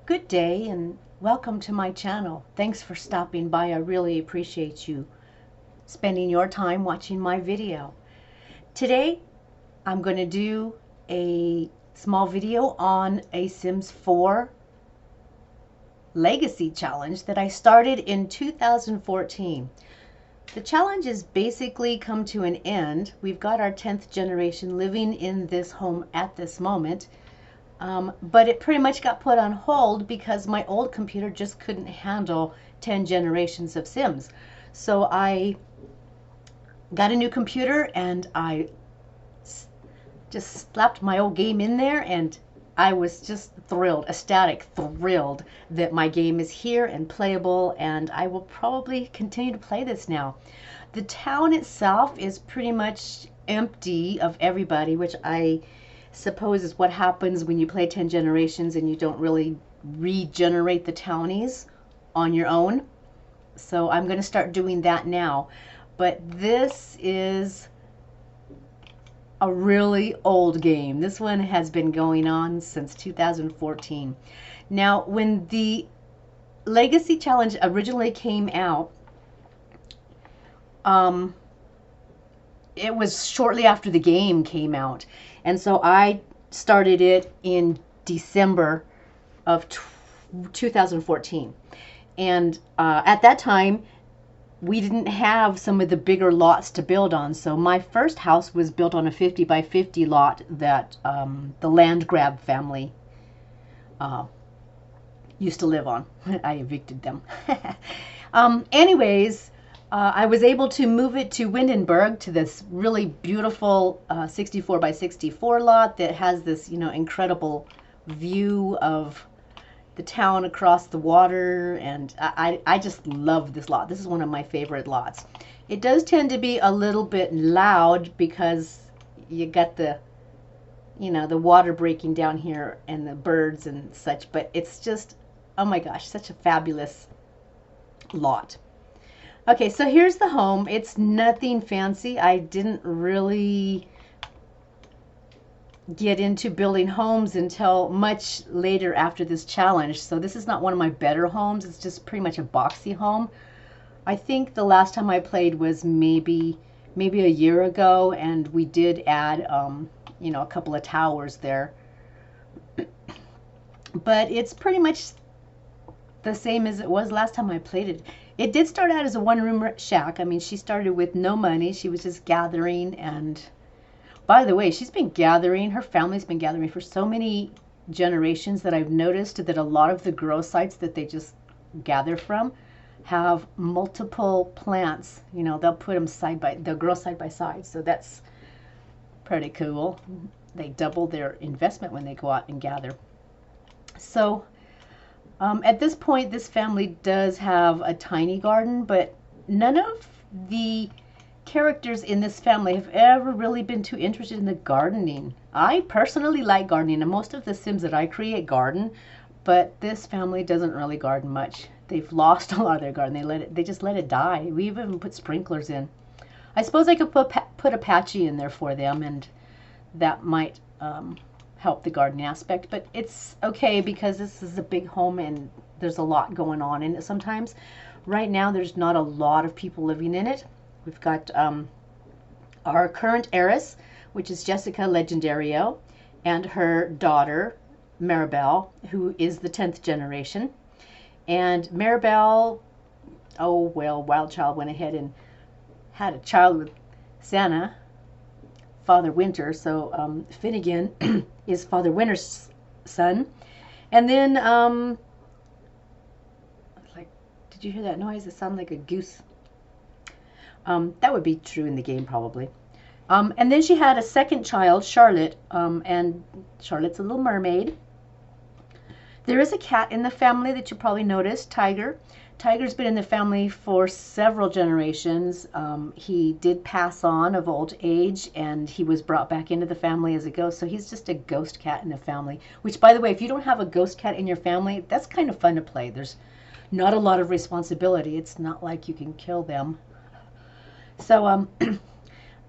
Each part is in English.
Good day and welcome to my channel. Thanks for stopping by. I really appreciate you spending your time watching my video. Today I'm going to do a small video on a Sims 4 Legacy challenge that I started in 2014. The challenge has basically come to an end. We've got our 10th generation living in this home at this moment. But it pretty much got put on hold because my old computer just couldn't handle 10 generations of Sims. So I got a new computer and I just slapped my old game in there, and I was just thrilled, ecstatic, thrilled that my game is here and playable, and I will probably continue to play this now. The town itself is pretty much empty of everybody, which I suppose is what happens when you play 10 generations and you don't really regenerate the townies on your own. So I'm going to start doing that now. But this is a really old game. This one has been going on since 2014. Now, when the Legacy Challenge originally came out, it was shortly after the game came out, and so I started it in December of 2014. And at that time we didn't have some of the bigger lots to build on, so my first house was built on a 50 by 50 lot that the land grab family used to live on. I evicted them. Anyways, I was able to move it to Windenburg, to this really beautiful 64 by 64 lot that has this, incredible view of the town across the water, and I just love this lot. This is one of my favorite lots. It does tend to be a little bit loud because you got the water breaking down here and the birds and such, but it's just, oh my gosh, such a fabulous lot. Okay, so here's the home. It's nothing fancy. I didn't really get into building homes until much later after this challenge. So this is not one of my better homes. It's just pretty much a boxy home. I think the last time I played was maybe a year ago, and we did add a couple of towers there. But it's pretty much the same as it was last time I played it. It did start out as a one-room shack. I mean, she started with no money. She was just gathering, and by the way, she's been gathering, her family's been gathering for so many generations that I've noticed that a lot of the grow sites that they just gather from have multiple plants. They'll put them they'll grow side by side. So that's pretty cool. They double their investment when they go out and gather. So at this point, this family does have a tiny garden, but none of the characters in this family have ever really been too interested in the gardening. I personally like gardening, and most of the Sims that I create garden, but this family doesn't really garden much. They've lost a lot of their garden. They just let it die. We even put sprinklers in. I suppose I could put Apache in there for them, and that might help the gardening aspect, but it's okay because this is a big home and there's a lot going on in it sometimes. Right now there's not a lot of people living in it. We've got our current heiress, which is Jessica Legendario, and her daughter Maribel, who is the 10th generation. And Maribel, oh well, Wild Child went ahead and had a child with Santa, Father Winter. So Finnegan is Father Winter's son. And then like, did you hear that noise? It sounded like a goose. That would be true in the game probably. And then she had a second child, Charlotte, and Charlotte's a little mermaid. There is a cat in the family that you probably noticed, Tiger. Tiger's been in the family for several generations. He did pass on of old age, and he was brought back into the family as a ghost, so he's just a ghost cat in the family. Which, by the way, if you don't have a ghost cat in your family, that's kind of fun to play. There's not a lot of responsibility. It's not like you can kill them. So,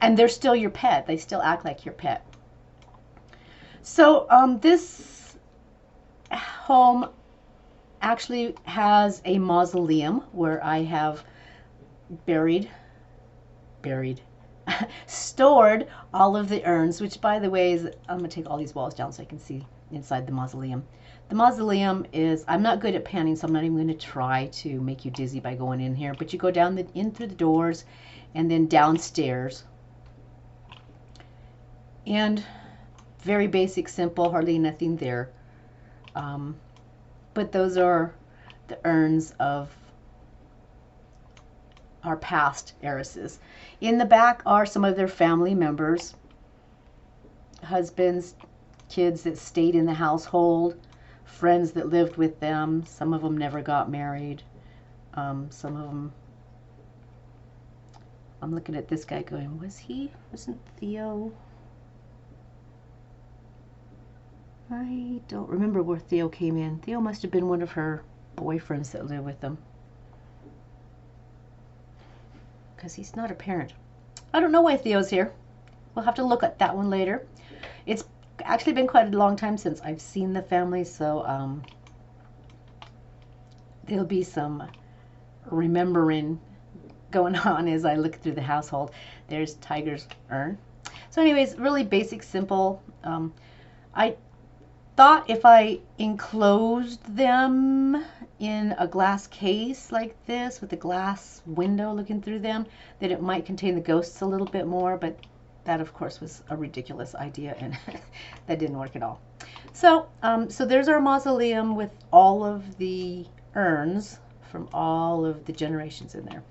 and they're still your pet. They still act like your pet. So, this home actually has a mausoleum where I have buried, stored all of the urns, which by the way is, I'm going to take all these walls down so I can see inside the mausoleum. The mausoleum is, I'm not good at panning, so I'm not even going to try to make you dizzy by going in here, but you go down in through the doors and then downstairs. And very basic, simple, hardly nothing there. But those are the urns of our past heiresses. In the back are some of their family members, husbands, kids that stayed in the household, friends that lived with them. Some of them never got married. Some of them, I'm looking at this guy going, wasn't Theo? I don't remember where Theo came in. Theo must have been one of her boyfriends that lived with them, because he's not a parent. I don't know why Theo's here. We'll have to look at that one later. It's actually been quite a long time since I've seen the family, so there'll be some remembering going on as I look through the household. There's Tiger's urn. So anyways, really basic, simple. I thought if I enclosed them in a glass case like this with a glass window looking through them, that it might contain the ghosts a little bit more, but that of course was a ridiculous idea, and that didn't work at all. So so there's our mausoleum with all of the urns from all of the generations in there.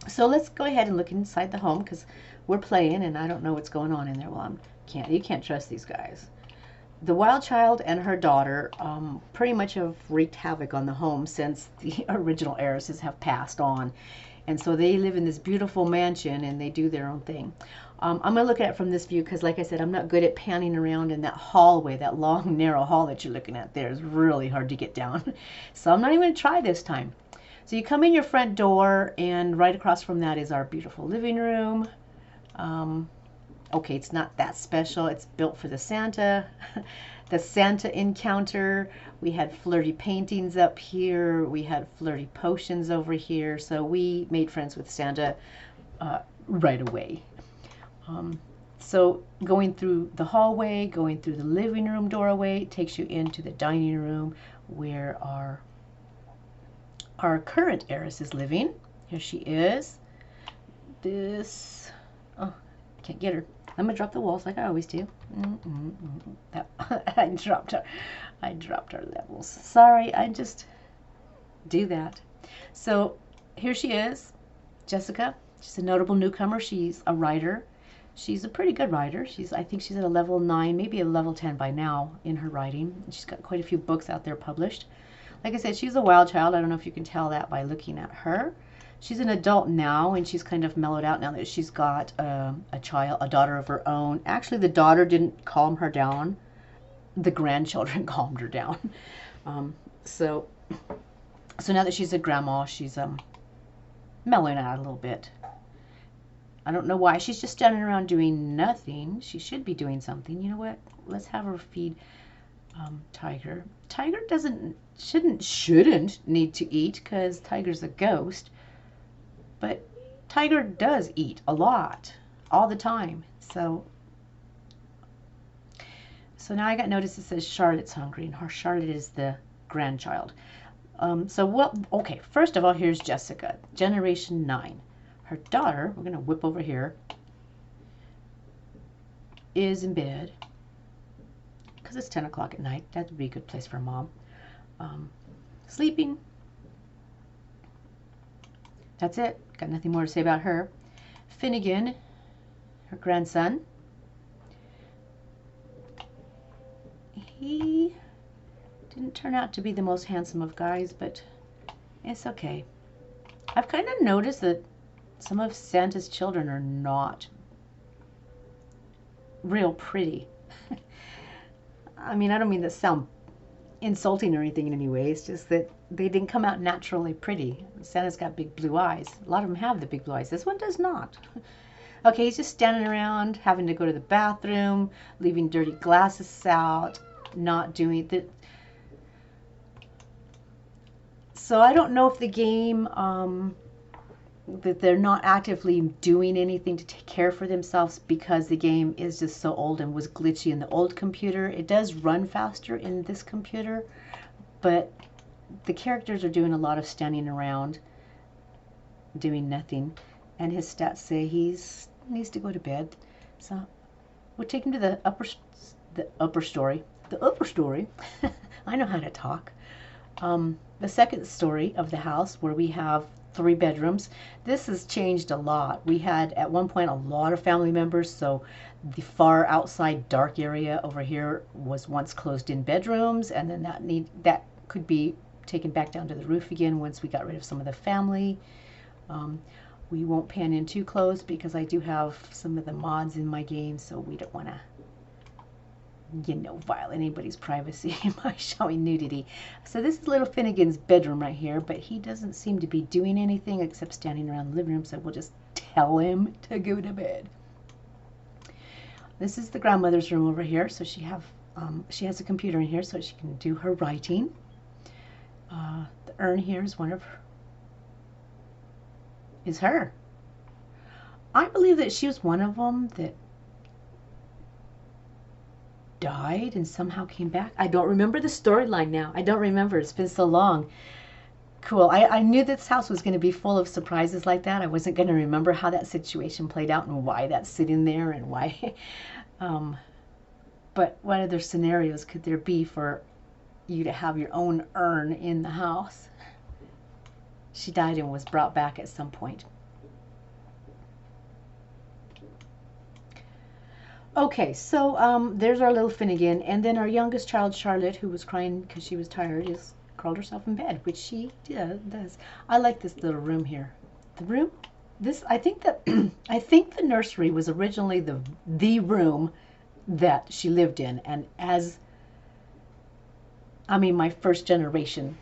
So let's go ahead and look inside the home, because we're playing and I don't know what's going on in there. Well, you can't trust these guys. The wild child and her daughter pretty much have wreaked havoc on the home since the original heiresses have passed on. And so they live in this beautiful mansion and they do their own thing. I'm going to look at it from this view because, like I said, I'm not good at panning around in that hallway. That long, narrow hall that you're looking at there is really hard to get down. So I'm not even going to try this time. So you come in your front door, and right across from that is our beautiful living room. Okay, it's not that special. It's built for the Santa. The Santa encounter. We had flirty paintings up here. We had flirty potions over here. So we made friends with Santa right away. So going through the hallway, going through the living room doorway, takes you into the dining room where our current heiress is living. Here she is. Oh, can't get her. I'm gonna drop the walls like I always do. I dropped our levels. Sorry, I just do that. So here she is, Jessica. She's a notable newcomer. She's a writer. She's a pretty good writer. I think she's at a level 9, maybe a level 10 by now in her writing. She's got quite a few books out there published. Like I said, she's a wild child. I don't know if you can tell that by looking at her. She's an adult now, and she's kind of mellowed out now that she's got a daughter of her own. Actually, the daughter didn't calm her down. The grandchildren calmed her down. So now that she's a grandma, she's mellowing out a little bit. I don't know why. She's just standing around doing nothing. She should be doing something. You know what? Let's have her feed Tiger. Tiger shouldn't need to eat because Tiger's a ghost. But Tiger does eat a lot, all the time. So now I got notice it says Charlotte's hungry, and Charlotte is the grandchild. Okay, first of all, here's Jessica, generation 9. Her daughter, we're going to whip over here, is in bed because it's 10 o'clock at night. That would be a good place for mom. Sleeping. That's it. Got nothing more to say about her. Finnegan, her grandson. He didn't turn out to be the most handsome of guys, but it's okay. I've kind of noticed that some of Santa's children are not real pretty. I mean, I don't mean to sound insulting or anything in any way. It's just that they didn't come out naturally pretty. Santa's got big blue eyes. A lot of them have the big blue eyes. This one does not. Okay, he's just standing around, having to go to the bathroom, leaving dirty glasses out, not doing the... So I don't know if the game, that they're not actively doing anything to take care for themselves because the game is just so old and was glitchy in the old computer. It does run faster in this computer, but the characters are doing a lot of standing around, doing nothing, and his stats say he needs to go to bed. So we'll take him to the upper story. The upper story. I know how to talk. The second story of the house, where we have 3 bedrooms. This has changed a lot. We had at one point a lot of family members, so the far outside dark area over here was once closed in bedrooms, and then that could be taken back down to the roof again once we got rid of some of the family. We won't pan in too close because I do have some of the mods in my game, so we don't want to, violate anybody's privacy by showing nudity. So this is little Finnegan's bedroom right here, but he doesn't seem to be doing anything except standing around the living room, so we'll just tell him to go to bed. This is the grandmother's room over here, so she has a computer in here so she can do her writing. The urn here is her. I believe that she was one of them that died and somehow came back. I don't remember the storyline now. I don't remember. It's been so long. Cool. I knew this house was going to be full of surprises like that. I wasn't going to remember how that situation played out and why that's sitting there and why. But what other scenarios could there be for you to have your own urn in the house? She died and was brought back at some point. Okay, so there's our little Finnegan, and then our youngest child, Charlotte, who was crying because she was tired, just curled herself in bed, which she does. I like this little room here. The room, I think the nursery was originally the room that she lived in, and my first generation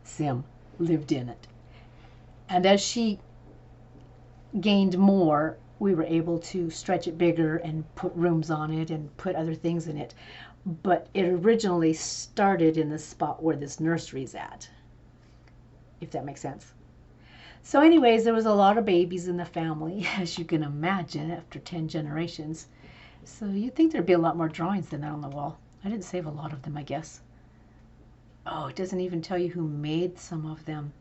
Sim lived in it, and as she gained more, we were able to stretch it bigger and put rooms on it and put other things in it. But it originally started in the spot where this nursery's at, if that makes sense. So anyways, there was a lot of babies in the family, as you can imagine, after 10 generations. So you'd think there'd be a lot more drawings than that on the wall. I didn't save a lot of them, I guess. Oh, it doesn't even tell you who made some of them.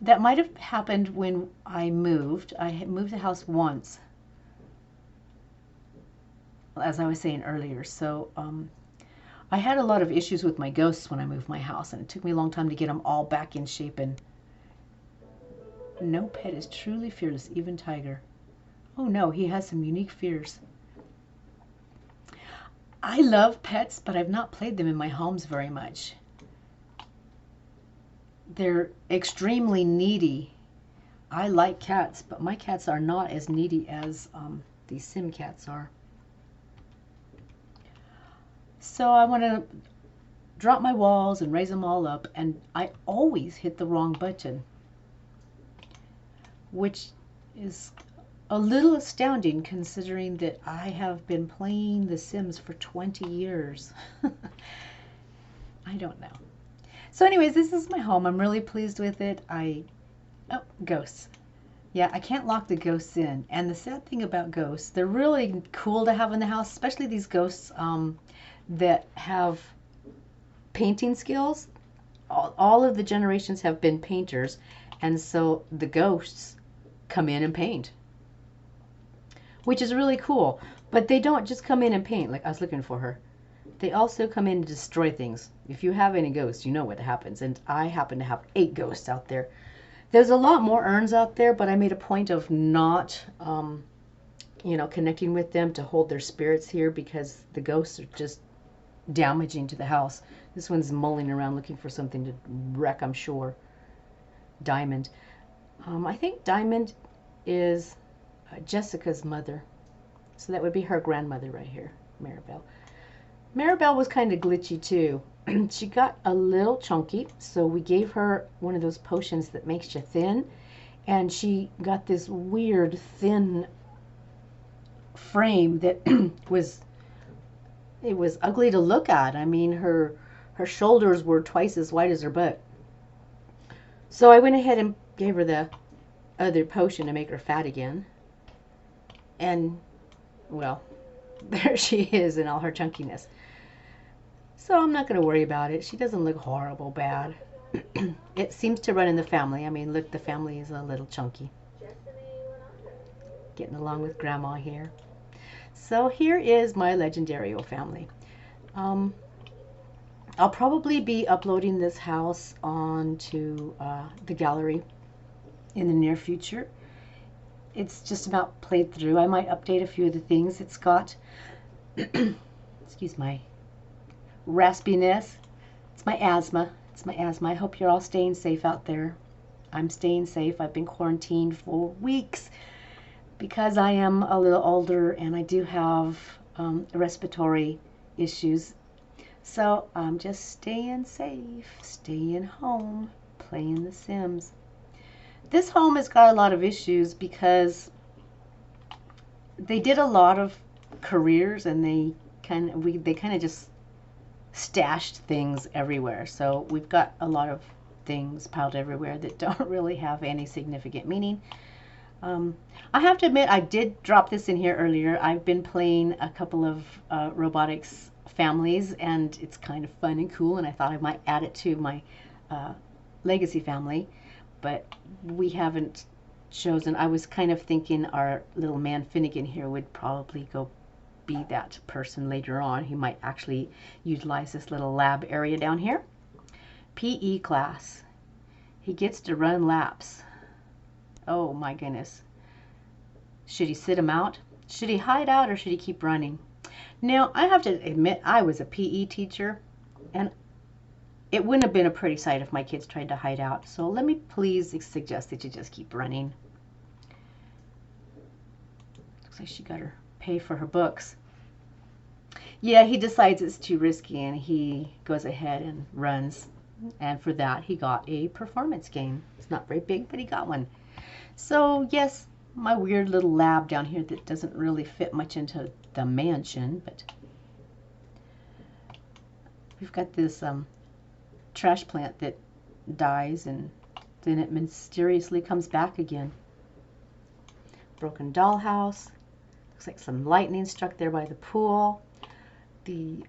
That might have happened when I moved. I had moved the house once, as I was saying earlier. So I had a lot of issues with my ghosts when I moved my house, and it took me a long time to get them all back in shape. And no pet is truly fearless, even Tiger. Oh no, he has some unique fears. I love pets, but I've not played them in my homes very much. They're extremely needy. I like cats, but my cats are not as needy as these Sim cats are. So I want to drop my walls and raise them all up, and I always hit the wrong button, which is a little astounding considering that I have been playing The Sims for 20 years. I don't know. So anyways, this is my home. I'm really pleased with it. Oh, ghosts. Yeah, I can't lock the ghosts in. And the sad thing about ghosts, they're really cool to have in the house, especially these ghosts that have painting skills. All of the generations have been painters, and so the ghosts come in and paint, which is really cool. But they don't just come in and paint. Like, I was looking for her. They also come in to destroy things. If you have any ghosts, you know what happens. And I happen to have 8 ghosts out there. There's a lot more urns out there, but I made a point of not, connecting with them to hold their spirits here because the ghosts are just damaging to the house. This one's mulling around looking for something to wreck, I'm sure. Diamond. I think Diamond is Jessica's mother. So that would be her grandmother right here, Maribel. Maribel was kind of glitchy too. She got a little chunky, so we gave her one of those potions that makes you thin, and she got this weird thin frame that was ugly to look at. I mean, her shoulders were twice as wide as her butt. So I went ahead and gave her the other potion to make her fat again. And, well, there she is in all her chunkiness. So I'm not going to worry about it. She doesn't look horrible bad. It seems to run in the family. I mean, look, the family is a little chunky. Getting along with Grandma here. So here is my Legendario family. I'll probably be uploading this house onto the gallery in the near future. It's just about played through. I might update a few of the things. It's got, excuse my raspiness. It's my asthma. It's my asthma. I hope you're all staying safe out there. I'm staying safe. I've been quarantined for weeks because I am a little older and I do have respiratory issues. So I'm just staying safe, staying home, playing The Sims. This home has got a lot of issues because they did a lot of careers and they kind of just stashed things everywhere. So we've got a lot of things piled everywhere that don't really have any significant meaning. I have to admit, I did drop this in here earlier. I've been playing a couple of robotics families, and it's kind of fun and cool, and I thought I might add it to my legacy family, but we haven't chosen. I was kind of thinking our little man Finnegan here would probably go be that person later on. He might actually utilize this little lab area down here. PE class. He gets to run laps. Oh my goodness. Should he sit him out? Should he hide out or should he keep running? Now, I have to admit, I was a PE teacher, and it wouldn't have been a pretty sight if my kids tried to hide out. So let me please suggest that you just keep running. Looks like she got her pay for her books. Yeah, he decides it's too risky, and he goes ahead and runs. And for that, he got a performance gain. It's not very big, but he got one. So yes, my weird little lab down here that doesn't really fit much into the mansion, but we've got this trash plant that dies and then it mysteriously comes back again. Broken dollhouse. Looks like some lightning struck there by the pool. The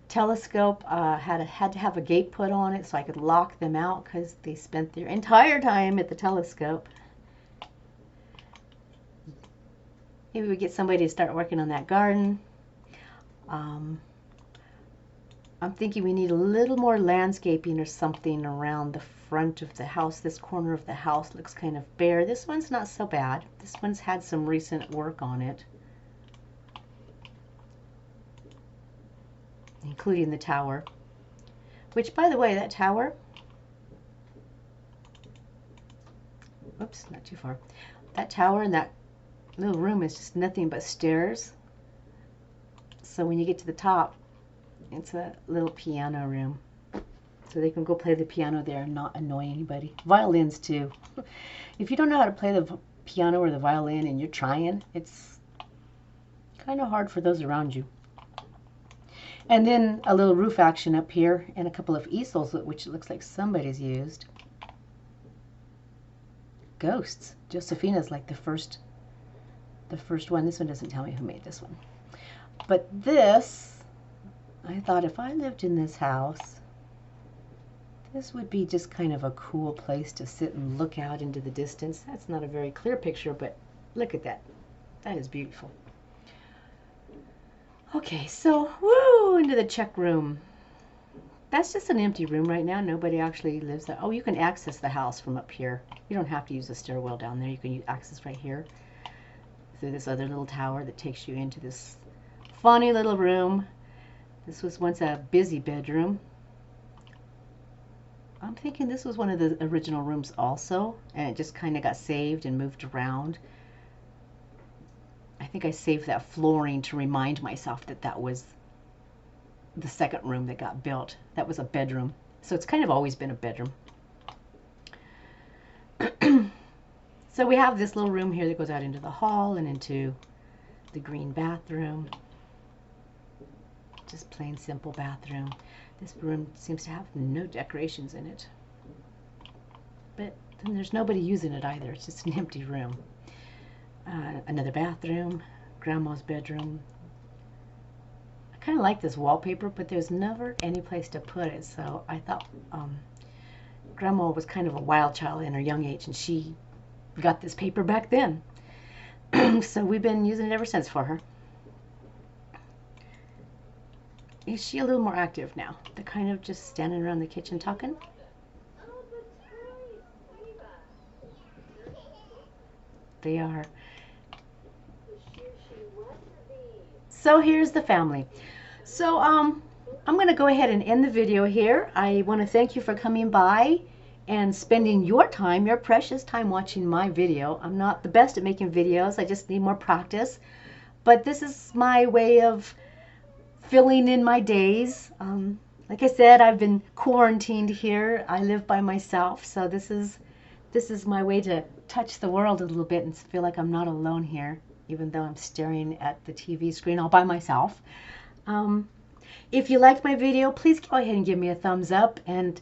telescope had to have a gate put on it so I could lock them out because they spent their entire time at the telescope. Maybe we get somebody to start working on that garden. I'm thinking we need a little more landscaping or something around the front of the house. This corner of the house looks kind of bare. This one's not so bad. This one's had some recent work on it, including the tower. Which, by the way, that tower, oops, not too far. That tower and that little room is just nothing but stairs. So when you get to the top, it's a little piano room. So they can go play the piano there and not annoy anybody. Violins too. If you don't know how to play the piano or the violin and you're trying, it's kind of hard for those around you. And then a little roof action up here and a couple of easels, which looks like somebody's used. Ghosts. Josephina's like the first one. This one doesn't tell me who made this one. But this, I thought if I lived in this house, this would be just kind of a cool place to sit and look out into the distance. That's not a very clear picture, but look at that. That is beautiful. Okay, so, woo, into the check room. That's just an empty room right now. Nobody actually lives there. Oh, you can access the house from up here. You don't have to use the stairwell down there. You can use access right here through this other little tower that takes you into this funny little room. This was once a busy bedroom. I'm thinking this was one of the original rooms also, and it just kind of got saved and moved around. I think I saved that flooring to remind myself that that was the second room that got built. That was a bedroom. So it's kind of always been a bedroom. So we have this little room here that goes out into the hall and into the green bathroom. Just plain simple bathroom. This room seems to have no decorations in it. carpet. And there's nobody using it either. It's just an empty room. Another bathroom, Grandma's bedroom. I kind of like this wallpaper, but there's never any place to put it. So I thought Grandma was kind of a wild child in her young age, and she got this paper back then. So we've been using it ever since for her. Is she a little more active now? They're kind of just standing around the kitchen talking. They are. So here's the family. So I'm going to go ahead and end the video here. I want to thank you for coming by and spending your time, your precious time, watching my video. I'm not the best at making videos. I just need more practice. But this is my way of filling in my days. Like I said, I've been quarantined here. I live by myself, so this is my way to touch the world a little bit and feel like I'm not alone here, even though I'm staring at the TV screen all by myself. If you liked my video, please go ahead and give me a thumbs up and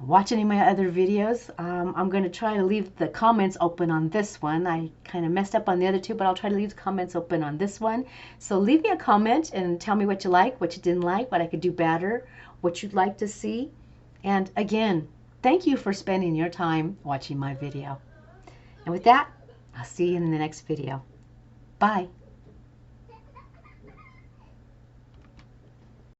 watch any of my other videos. I'm going to try to leave the comments open on this one. I kind of messed up on the other two, but I'll try to leave the comments open on this one. So leave me a comment and tell me what you like, what you didn't like, what I could do better, what you'd like to see. And again, thank you for spending your time watching my video. And with that, I'll see you in the next video. Bye.